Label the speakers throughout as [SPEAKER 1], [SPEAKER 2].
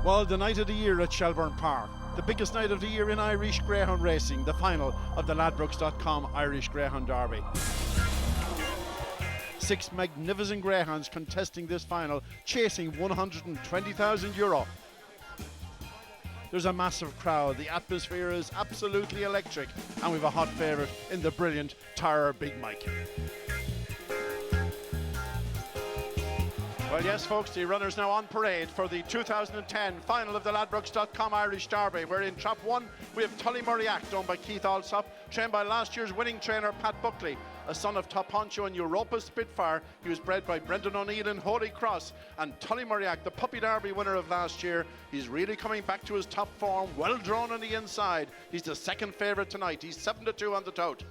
[SPEAKER 1] Well, the night of the year at Shelbourne Park, the biggest night of the year in Irish greyhound racing, the final of the Ladbrokes.com Irish Greyhound Derby. 6 magnificent greyhounds contesting this final, chasing €120,000. There's a massive crowd, the atmosphere is absolutely electric, and we've a hot favourite in the brilliant Tara Big Mike. Well, yes, folks, the runners now on parade for the 2010 final of the Ladbrokes.com Irish Derby, where in Trap 1 we have Tullymurriac, owned by Keith Alsop, trained by last year's winning trainer Pat Buckley, a son of Top Honcho and Europa Spitfire. He was bred by Brendan O'Neill in Holy Cross. And Tullymurriac, the Puppy Derby winner of last year, he's really coming back to his top form, well drawn on the inside. He's the second favourite tonight. He's 7-2 on the tote.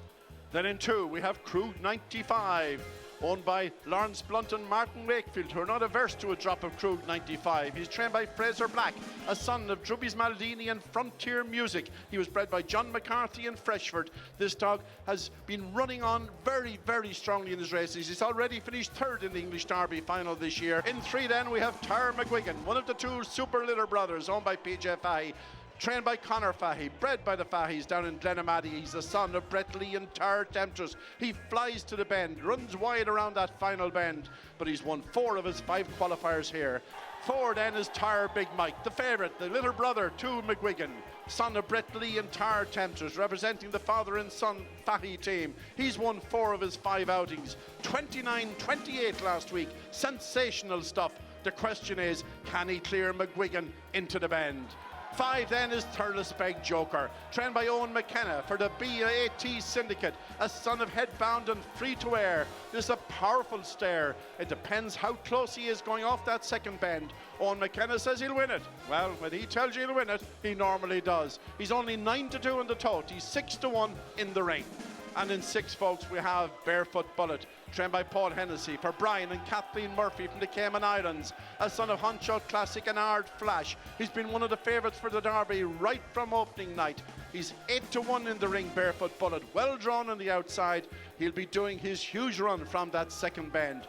[SPEAKER 1] Then in 2 we have Krug 95, owned by Lawrence Blunt and Martin Wakefield, who are not averse to a drop of Krug 95. He's trained by Fraser Black, a son of Drubbies Maldini and Frontier Music. He was bred by John McCarthy in Freshford. This dog has been running on very, very strongly in his races. He's already finished third in the English Derby final this year. In 3 then we have Tara McGuigan, one of the 2 Super Litter brothers, owned by PJ Fahy. Trained by Conor Fahy, bred by the Fahys down in Glenamady. He's the son of Brett Lee and Tara Temptress. He flies to the bend, runs wide around that final bend, but he's won 4 of his 5 qualifiers here. 4 then is Tara Big Mike, the favourite, the little brother to McGuigan, son of Brett Lee and Tara Temptress, representing the father and son Fahy team. He's won 4 of his 5 outings, 29-28 last week, sensational stuff. The question is, can he clear McGuigan into the bend? 5 then is Thurles Beg Joker, trained by Owen McKenna for the BAT Syndicate, a son of Headbound and Free to Air. This is a powerful stare. It depends how close he is going off that second bend. Owen McKenna says he'll win it. Well, when he tells you he'll win it, he normally does. He's only 9-2 in the tote. He's 6-1 in the ring. And in 6, folks, we have Barefoot Bullet, trained by Paul Hennessy for Brian and Kathleen Murphy from the Cayman Islands, a son of Honcho Classic and Ard Flash. He's been one of the favourites for the Derby right from opening night. He's 8-1 in the ring, Barefoot Bullet, well drawn on the outside. He'll be doing his huge run from that second bend.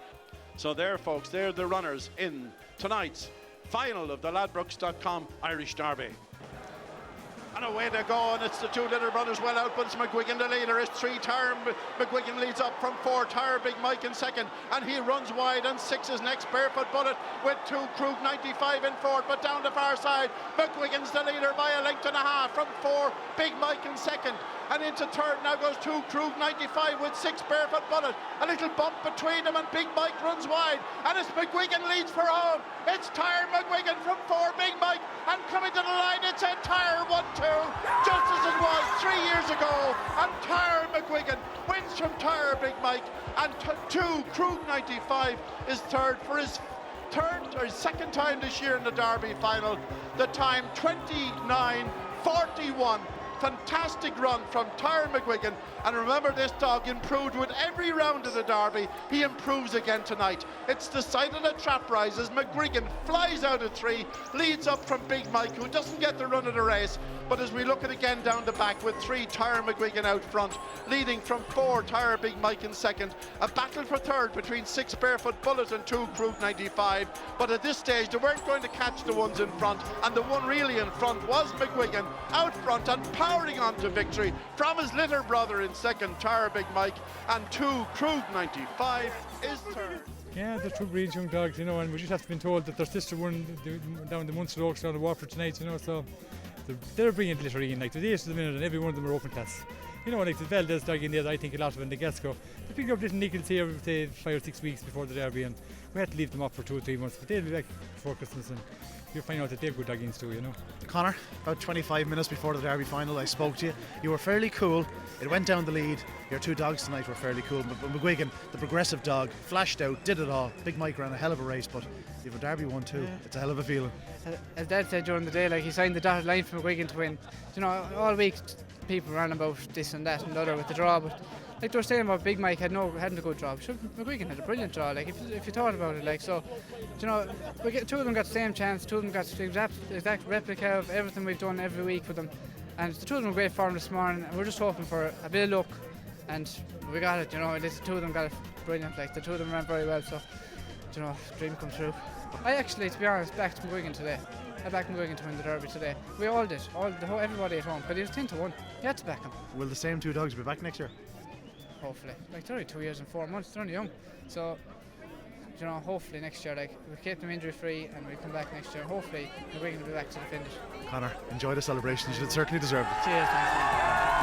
[SPEAKER 1] So there, folks, they're the runners in tonight's final of the Ladbrokes.com Irish Derby. And away they go, and it's the 2 little brothers well out, but it's McGuigan the leader. It's 3, Tara McGuigan leads up from 4, Tara Big Mike in second, and he runs wide, and 6 is next, Barefoot Bullet, with 2, Krug 95 in fourth, but down the far side, McGuigan's the leader by a length and a half from 4, Big Mike in second, and into third now goes 2, Krug 95 with 6, Barefoot Bullet. A little bump between them, and Big Mike runs wide, and it's McGuigan leads for home. It's Tara McGuigan from 4, Big Mike, and coming to the line, it's a Tara 1-2, just as it was 3 years ago, and Tara McGuigan wins from Tara Big Mike, and 2, Krug 95 is third for his second time this year in the Derby final. The time 29-41. Fantastic run from Tara McGuigan, and remember, this dog improved with every round of the Derby. He improves again tonight. It's decided a trap rise as McGuigan flies out of 3, leads up from Big Mike, who doesn't get the run of the race, but as we look at again down the back with 3, Tara McGuigan out front, leading from 4, Tara Big Mike in second. A battle for third between 6, Barefoot Bullet and 2, Krug 95, but at this stage they weren't going to catch the ones in front, and the one really in front was McGuigan out front and powering on to victory from his little brother in second, Tara Big Mike, and 2, Krug 95 is third.
[SPEAKER 2] Yeah, they're 2 brilliant young dogs, you know, and we just have to be told that their sister won down the Munster Oaks down the Waterford tonight, you know, so they're brilliant littering, like, the 8 of the minute, and every one of them are open class. You know, like the Valdez dog in there, I think a lot of in the Gasco. They picked up little nickels here, say, 5 or 6 weeks before the Derby, and we had to leave them up for 2 or 3 months, but they'll be back before Christmas, and you'll find out that they're good doggings too, you know.
[SPEAKER 3] Conor, about 25 minutes before the Derby final, I spoke to you. You were fairly cool. It went down the lead. Your 2 dogs tonight were fairly cool. But McGuigan, the progressive dog, flashed out, did it all. Big Mike ran a hell of a race, but you have a Derby one too. Yeah. It's a hell of a feeling.
[SPEAKER 4] As Dad said during the day, like, he signed the dotted line for McGuigan to win. You know, all week people ran about this and that and the other with the draw, but like they were saying about Big Mike hadn't a good draw. Sure, McGuigan had a brilliant draw. Like if you thought about it, like, so, you know, 2 of them got the same chance. 2 of them got the exact replica of everything we've done every week for them, and the 2 of them were great form this morning. And we're just hoping for a bit of luck, and we got it. You know, the 2 of them got it brilliant. Like the 2 of them ran very well. So, you know, dream come true. I actually, to be honest, backed McGuigan today. I backed McGuigan to win the Derby today. We all did, everybody at home, but he was 10 to 1. You had to back him.
[SPEAKER 3] Will the same 2 dogs be back next year?
[SPEAKER 4] Hopefully. Like, they're only 2 years and 4 months, they're only young. So, you know, hopefully next year, like, we keep them injury free and we come back next year. Hopefully, McGuigan will be back to the finish.
[SPEAKER 3] Conor, enjoy the celebrations. You certainly deserve it.
[SPEAKER 4] Cheers, thanks.